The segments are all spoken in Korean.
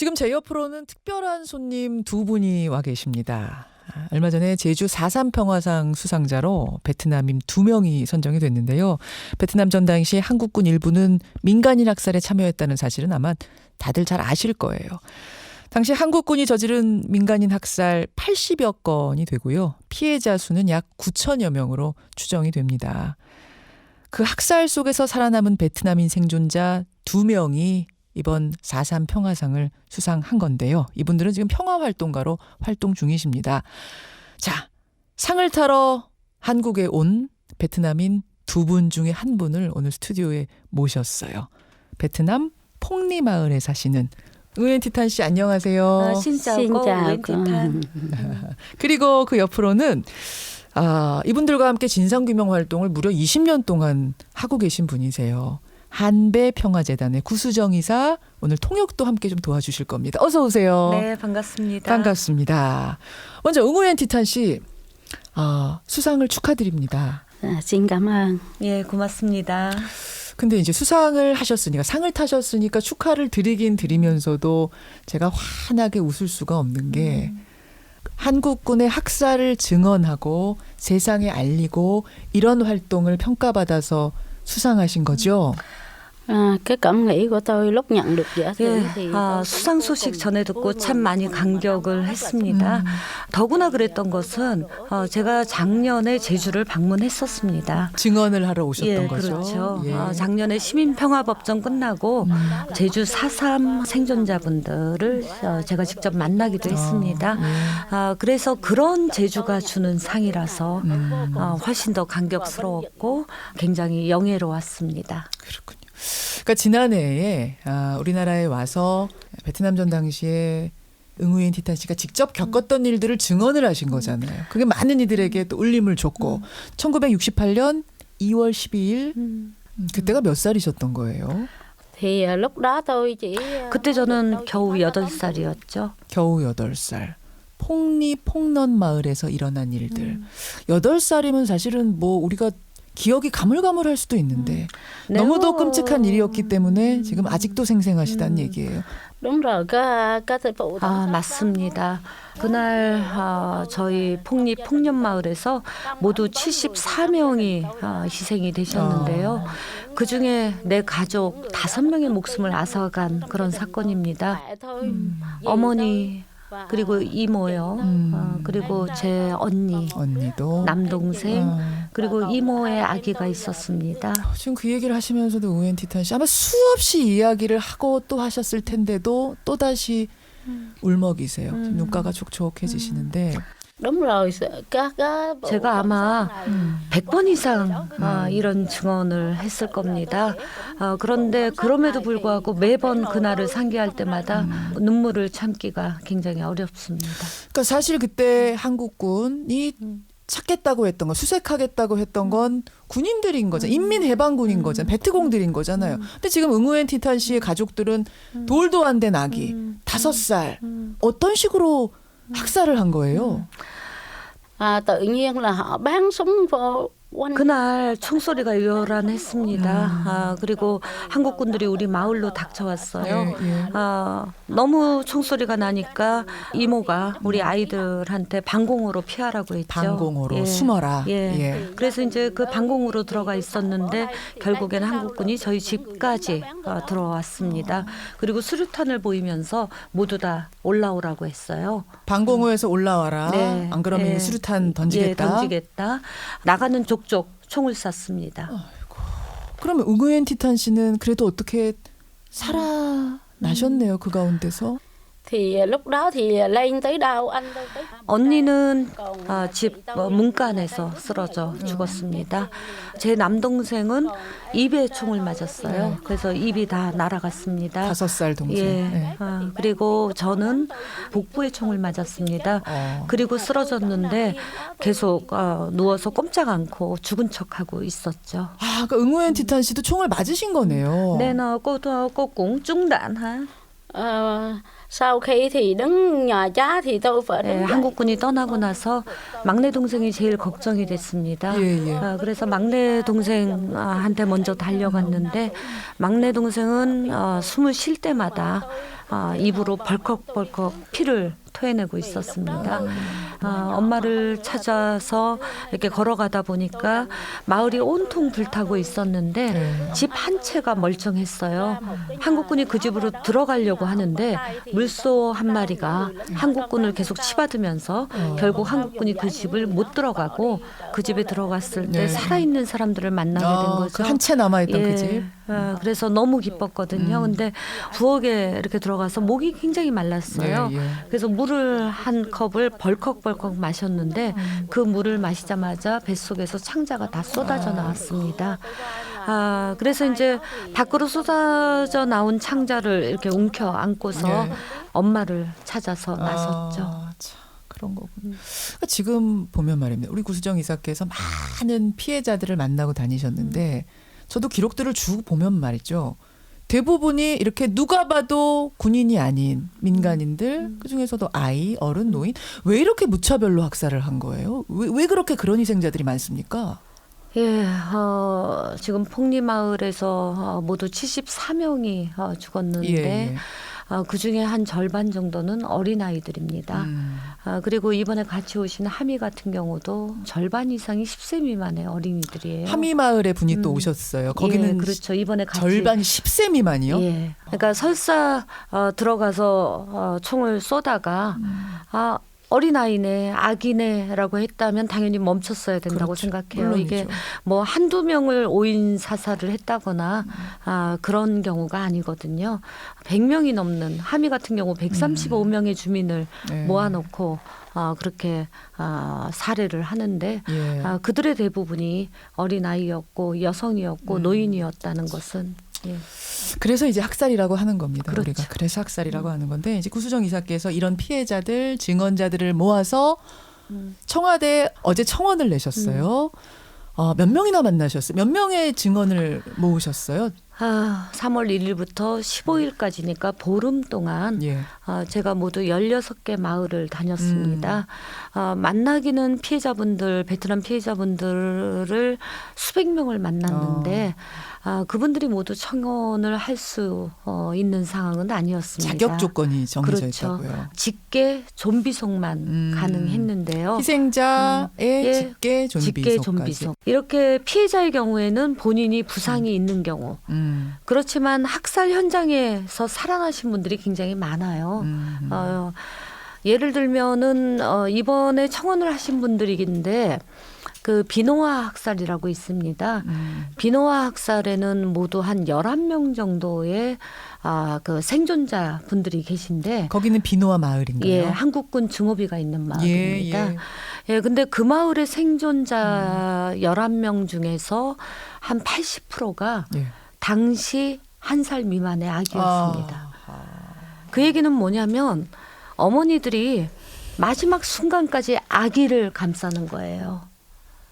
지금 제 옆으로는 특별한 손님 두 분이 와 계십니다. 얼마 전에 제주 4.3 평화상 수상자로 베트남인 2명이 선정이 됐는데요. 베트남 전 당시 한국군 일부는 민간인 학살에 참여했다는 사실은 아마 다들 잘 아실 거예요. 당시 한국군이 저지른 민간인 학살 80여 건이 되고요. 피해자 수는 약 9천여 명으로 추정이 됩니다. 그 학살 속에서 살아남은 베트남인 생존자 2명이 이번 4.3 평화상을 수상한 건데요. 이분들은 지금 평화활동가로 활동 중이십니다. 자, 상을 타러 한국에 온 베트남인 두 분 중에 한 분을 오늘 스튜디오에 모셨어요. 베트남 폭리 마을에 사시는 우엔 티탄 씨 안녕하세요. 신짜오 우엔 티탄. 그리고 그 옆으로는 이분들과 함께 진상규명 활동을 무려 20년 동안 하고 계신 분이세요. 한배평화재단의 구수정 이사, 오늘 통역도 함께 좀 도와주실 겁니다. 어서 오세요. 네, 반갑습니다. 반갑습니다. 먼저 응우엔 티탄 씨, 수상을 축하드립니다. xin cảm ơn. 예, 고맙습니다. 근데 이제 수상을 하셨으니까, 상을 타셨으니까 축하를 드리긴 드리면서도 제가 환하게 웃을 수가 없는 게 한국군의 학살을 증언하고 세상에 알리고 이런 활동을 평가받아서 수상하신 거죠? Cái cảm nghĩ của tôi lúc nhận được giải thưởng 예, thì 수상 소식 전해 듣고 참 많이 감격을 했습니다. 더구나 그랬던 것은 제가 작년에 제주를 방문했었습니다. 증언을 하러 오셨던 예, 거죠? 그렇죠. 예. 작년에 시민평화법정 끝나고 제주 4.3 생존자분들을 제가 직접 만나기도 했습니다. 그래서 그런 제주가 주는 상이라서 훨씬 더 감격스러웠고 굉장히 영예로웠습니다. 그렇군요. 그러니까 지난해에 우리나라에 와서 베트남 전 당시에 응우엔 티탄 씨가 직접 겪었던 일들을 증언을 하신 거잖아요. 그게 많은 이들에게 또 울림을 줬고 1968년 2월 12일 그때가 몇 살이셨던 거예요? thì lúc đó tôi chỉ 그때 저는 겨우 8살이었죠. 겨우 8살. 폭리 폭넌 마을에서 일어난 일들. 8살이면 사실은 뭐 우리가 기억이 가물가물할 수도 있는데 너무도 끔찍한 일이었기 때문에 지금 아직도 생생하시다는 얘기예요. đúng rồi cái vụ 맞습니다. 그날 저희 폭리 폭년마을에서 모두 74명이 희생이 되셨는데요. 그중에 내 가족 5명의 목숨을 앗아간 그런 사건입니다. 어머니 그리고 이모요. 그리고 제 언니도 남동생 그리고 이모의 아기가 있었습니다. 지금 그 얘기를 하시면서도 우엔 티탄 씨 아마 수없이 이야기를 하고 또 하셨을 텐데도 또다시 울먹이세요. 눈가가 촉촉해지시는데 đúng rồi các 제가 아마 100번 이상 이런 증언을 했을 겁니다. 그런데 그럼에도 불구하고 매번 그날을 상기할 때마다 눈물을 참기가 굉장히 어렵습니다. 그러니까 사실 그때 한국군이 찾겠다고 했던 거, 수색하겠다고 했던 건 군인들인 거잖아요. 인민해방군인 거잖아요. 베트공들인 거잖아요. 근데 지금 응우엔 티탄 씨의 가족들은 돌도 안 된 아기, 5살. 어떤 식으로 학살을 한 거예요? tự nhiên là họ bắn súng vô 그날 총소리가 요란했습니다. 그리고 한국군들이 우리 마을로 닥쳐왔어요. 예. 너무 총소리가 나니까 이모가 우리 아이들한테 방공호로 피하라고 했죠. 방공호로 예. 숨어라. 예. 그래서 이제 그 방공호로 들어가 있었는데 결국에는 한국군이 저희 집까지 들어왔습니다. 그리고 수류탄을 보이면서 모두 다 올라오라고 했어요. 방공호에서 올라와라. 네. 안 그러면 예. 수류탄 던지겠다. 예, 던지겠다. 나가는 족족 총을 쐈습니다. 그러면 응우엔 티탄 씨는 그래도 어떻게 살아나셨네요. 그 가운데서. thì lúc đó thì lên tới đâu anh đâu tới 언니는 집 문간 안에서 쓰러져 죽었습니다. 제 남동생은 입에 총을 맞았어요. 그래서 입이 다 날아갔습니다. 5살 동생. 예. 네. 그리고 저는 복부에 총을 맞았습니다. 그리고 쓰러졌는데 계속 누워서 꼼짝 않고 죽은 척하고 있었죠. 그러니까 응우엔 티탄 씨도 총을 맞으신 거네요. Nên cô cũng trúng đạn hả? sau khi thì đứng nhà cha thì tôi phải 네, 한국군이 떠나고 나서 막내 동생이 제일 걱정이 됐습니다. 예. 그래서 막내 동생한테 먼저 달려갔는데 막내 동생은 숨을 쉴 때마다 입으로 벌컥벌컥 피를 토해내고 있었습니다. 엄마를 찾아서 이렇게 걸어가다 보니까 마을이 온통 불타고 있었는데 집 한 채가 멀쩡했어요. 한국군이 그 집으로 들어가려고 하는데 물소 한 마리가 한국군을 계속 치받으면서 결국 한국군이 그 집을 못 들어가고 그 집에 들어갔을 때 살아있는 사람들을 만나게 된 거죠. 한 채 남아있던 그 집. 그래서 너무 기뻤거든요. 근데 부엌에 이렇게 들어가서 목이 굉장히 말랐어요. 그래서 물을 한 컵을 벌컥벌컥 마셨는데 그 물을 마시자마자 뱃속에서 창자가 다 쏟아져 나왔습니다. 그래서 이제 밖으로 쏟아져 나온 창자를 이렇게 움켜 안고서 엄마를 찾아서 나섰죠. 참, 그런 거군요. 그러니까 지금 보면 말입니다. 우리 구수정 이사께서 많은 피해자들을 만나고 다니셨는데 저도 기록들을 쭉 보면 말이죠. 대부분이 이렇게 누가 봐도 군인이 아닌 민간인들, 그중에서도 아이, 어른, 노인, 왜 이렇게 무차별로 학살을 한 거예요? 왜 그렇게 그런 희생자들이 많습니까? 예, 지금 폭리마을에서 모두 74명이 죽었는데 그중에 한 절반 정도는 어린아이들입니다. 그리고 이번에 같이 오신 하미 같은 경우도 절반 이상이 10세 미만의 어린이들이에요. 하미 마을에 분이 또 오셨어요. 거기는 그렇죠. 이번에 같이 절반이 10세 미만이요? 예. 그러니까 설사 들어가서 총을 쏘다가 어린아이네, 아기네라고 했다면 당연히 멈췄어야 된다고 생각해요. 물론이죠. 이게 뭐 한두 명을 오인 사살을 했다거나 그런 경우가 아니거든요. 100명이 넘는 하미 같은 경우 135명의 주민을 모아놓고 그렇게 살해를 하는데 그들의 대부분이 어린아이였고 여성이었고 노인이었다는 것은 그래서 이제 학살이라고 하는 겁니다. 그렇죠. 우리가 그래서 학살이라고 하는 건데 이제 구수정 이사께서 이런 피해자들, 증언자들을 모아서 청와대에 어제 청원을 내셨어요. 몇 명이나 만나셨어요? 몇 명의 증언을 모으셨어요? 3월 1일부터 15일까지니까 보름 동안 제가 모두 16개 마을을 다녔습니다. 만나기는 피해자분들, 베트남 피해자분들을 수백 명을 만났는데 그분들이 모두 청원을 할 수 있는 상황은 아니었습니다. 자격 조건이 정해져 그렇죠. 있다고요. 직계 좀비속만 가능했는데요. 희생자의 직계 좀비속까지. 좀비속. 이렇게 피해자의 경우에는 본인이 부상이 있는 경우. 그렇지만 학살 현장에서 살아나신 분들이 굉장히 많아요. 예를 들면은 이번에 청원을 하신 분들이긴데 그 비노아 학살이라고 있습니다. 비노아 학살에는 모두 한 11명 정도의 그 생존자 분들이 계신데 거기는 비노아 마을인가요? 한국군 증오비가 있는 마을입니다. 근데 그 마을의 생존자 11명 중에서 한 80%가 당시 1살 미만의 아기였습니다. 그 얘기는 뭐냐면 어머니들이 마지막 순간까지 아기를 감싸는 거예요.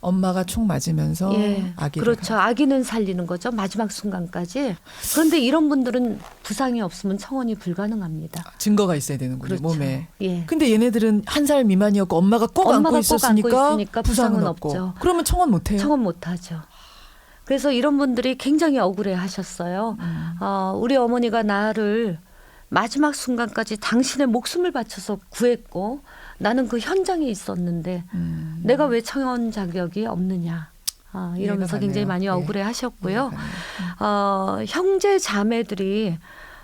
엄마가 총 맞으면서 아기를. 그렇죠. 아기는 살리는 거죠. 마지막 순간까지. 그런데 이런 분들은 부상이 없으면 청원이 불가능합니다. 증거가 있어야 되는군요. 그렇죠. 몸에. 근데 얘네들은 1살 미만이었고 엄마가 꼭 안고 있었으니까 부상은 없죠. 그러면 청원 못해요? 청원 못하죠. 그래서 이런 분들이 굉장히 억울해 하셨어요. 우리 어머니가 나를 마지막 순간까지 당신의 목숨을 바쳐서 구했고 나는 그 현장에 있었는데 내가 왜 청원 자격이 없느냐. 이러면서 굉장히 많이 억울해 하셨고요. 형제 자매들이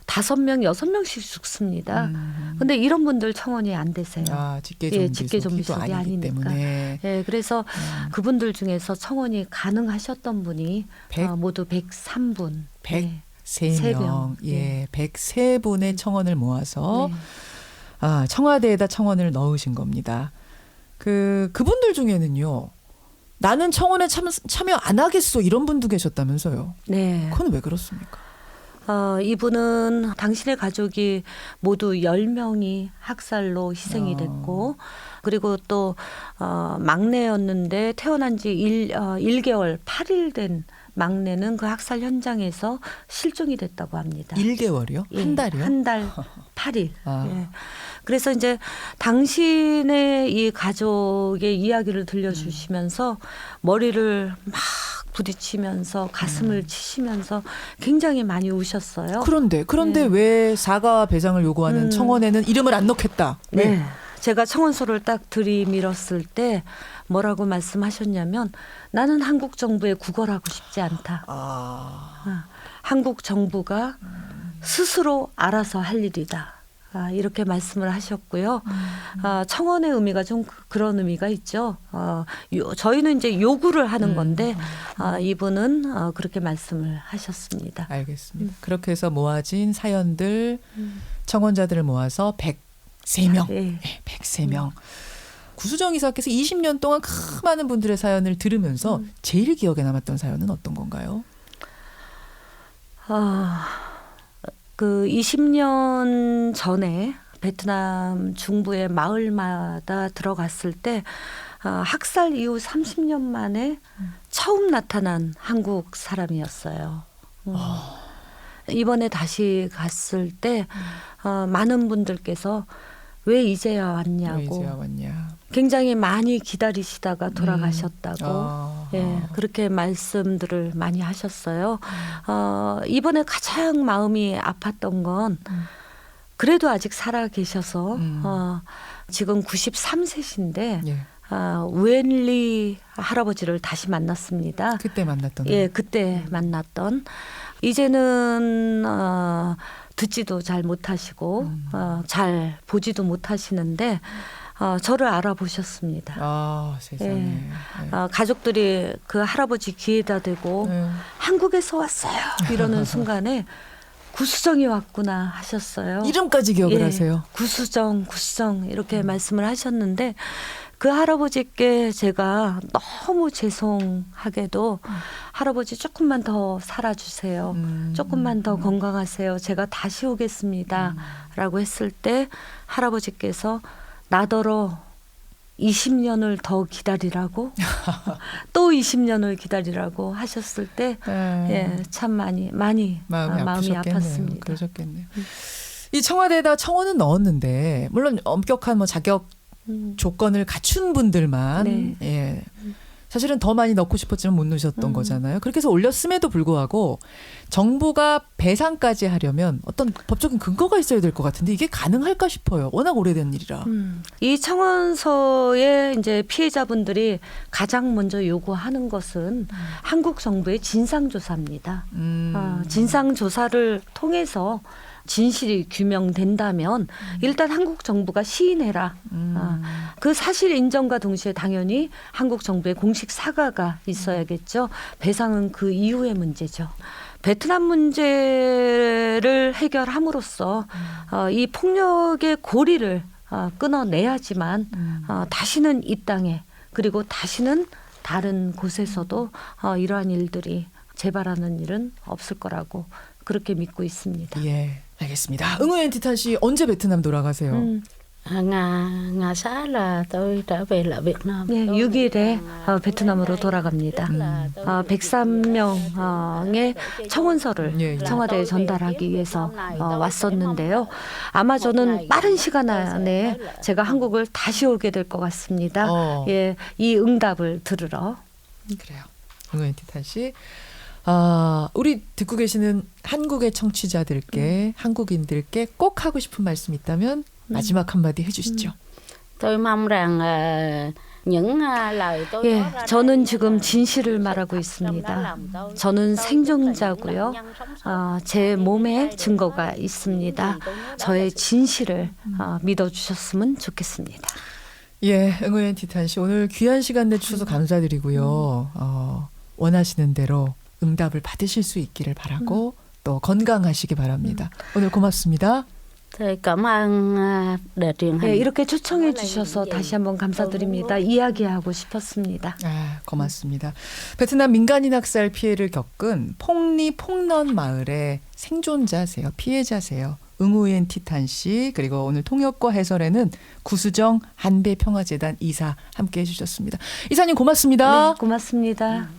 5명, 6명씩 죽습니다. 근데 이런 분들 청원이 안 되세요. 직계 좀비속이 아니니까. 때문에. 그래서 그분들 중에서 청원이 가능하셨던 분이 모두 103분. 103명. 103분의 청원을 모아서 청와대에다 청원을 넣으신 겁니다. 그분들 중에는요. 나는 청원에 참여 안 하겠어 이런 분도 계셨다면서요. 그건 왜 그렇습니까? 이분은 당신의 가족이 모두 10명이 학살로 희생이 됐고 그리고 또 막내였는데 태어난 지 1개월 8일 된 막내는 그 학살 현장에서 실종이 됐다고 합니다. 1개월이요? 한 달이요? 한 달 8일. 그래서 이제 당신의 이 가족의 이야기를 들려주시면서 머리를 막 부딪히면서 가슴을 치시면서 굉장히 많이 우셨어요. 그런데 네. 왜 사과 배상을 요구하는 청원에는 이름을 안 넣겠다? 왜? 네. 제가 청원서를 딱 들이밀었을 때 뭐라고 말씀하셨냐면 나는 한국 정부에 구걸하고 싶지 않다. 한국 정부가 스스로 알아서 할 일이다. 이렇게 말씀을 하셨고요. 청원의 의미가 좀 그런 의미가 있죠. 저희는 이제 요구를 하는 건데 이분은 그렇게 말씀을 하셨습니다. 알겠습니다. 그렇게 해서 모아진 사연들 청원자들을 모아서 103명. 네. 103명. 구수정 이사께서 20년 동안 많은 분들의 사연을 들으면서 제일 기억에 남았던 사연은 어떤 건가요? 그 20년 전에 베트남 중부의 마을마다 들어갔을 때 학살 이후 30년 만에 처음 나타난 한국 사람이었어요. 이번에 다시 갔을 때 많은 분들께서 왜 이제야 왔냐고 왜 이제야 왔냐? 굉장히 많이 기다리시다가 돌아가셨다고 예, 그렇게 말씀들을 많이 하셨어요. 이번에 가장 마음이 아팠던 건 그래도 아직 살아 계셔서 지금 93세신데 예. 우엔리 할아버지를 다시 만났습니다. 그때 만났던. 예, 그때 만났던. 이제는 듣지도 잘 못하시고 잘 보지도 못하시는데 저를 알아보셨습니다. 세상에. 예. 가족들이 그 할아버지 귀에다 대고 한국에서 왔어요 이러는 순간에 구수정이 왔구나 하셨어요. 이름까지 기억을 예, 하세요. 구수정 이렇게 말씀을 하셨는데 그 할아버지께 제가 너무 죄송하게도 할아버지 조금만 더 살아주세요. 조금만 더 건강하세요. 제가 다시 오겠습니다. 라고 했을 때 할아버지께서 나더러 20년을 더 기다리라고 또 20년을 기다리라고 하셨을 때 예, 참 많이 마음이 아팠습니다. 그러셨겠네요. 이 청와대에다 청원은 넣었는데 물론 엄격한 자격 조건을 갖춘 분들만 네. 예. 사실은 더 많이 넣고 싶었지만 못 넣으셨던 거잖아요. 그렇게 해서 올렸음에도 불구하고 정부가 배상까지 하려면 어떤 법적인 근거가 있어야 될 것 같은데 이게 가능할까 싶어요. 워낙 오래된 일이라. 이 청원서에 이제 피해자분들이 가장 먼저 요구하는 것은 한국 정부의 진상조사입니다. 진상조사를 통해서 진실이 규명된다면 일단 한국 정부가 시인해라. 그 사실 인정과 동시에 당연히 한국 정부의 공식 사과가 있어야겠죠. 배상은 그 이후의 문제죠. 베트남 문제를 해결함으로써 이 폭력의 고리를 끊어내야지만 다시는 이 땅에 그리고 다시는 다른 곳에서도 이러한 일들이 재발하는 일은 없을 거라고 그렇게 믿고 있습니다. 예, 알겠습니다. 응우엔 티탄 씨 언제 베트남 돌아가세요? Ngày xá là tôi trở về lại Việt Nam. 네, 6일에 베트남으로 돌아갑니다. 103명의 청원서를 청와대에 전달하기 위해서 왔었는데요. 아마 저는 빠른 시간 안에 제가 한국을 다시 오게 될 것 같습니다. 예, 이 응답을 들으러. 그래요. 응우엔 티탄 씨. 우리 듣고 계시는 한국의 청취자들께 한국인들께 꼭 하고 싶은 말씀 있다면 마지막 한마디 해주시죠. Tôi mong rằng những lời tôi 예, nói ra 저는 đây 지금 là 진실을 말하고 있습니다. 저는 생존자고요. 제 몸에 증거가 있습니다. 저의 진실을 믿어주셨으면 좋겠습니다. 예, 응우엔 티탄 씨 오늘 귀한 시간 내주셔서 감사드리고요. 원하시는 대로 응답을 받으실 수 있기를 바라고 또 건강하시기 바랍니다. 오늘 고맙습니다. Tôi cảm ơn đài truyền 네, hình. 이렇게 초청해 주셔서 다시 한번 감사드립니다. 이야기하고 싶었습니다. 고맙습니다. 베트남 민간인 학살 피해를 겪은 폭리 폭넌 마을의 생존자세요. 피해자세요. 응우엔 티탄 씨 그리고 오늘 통역과 해설에는 구수정 한배평화재단 이사 함께해 주셨습니다. 이사님 고맙습니다. 네, 고맙습니다.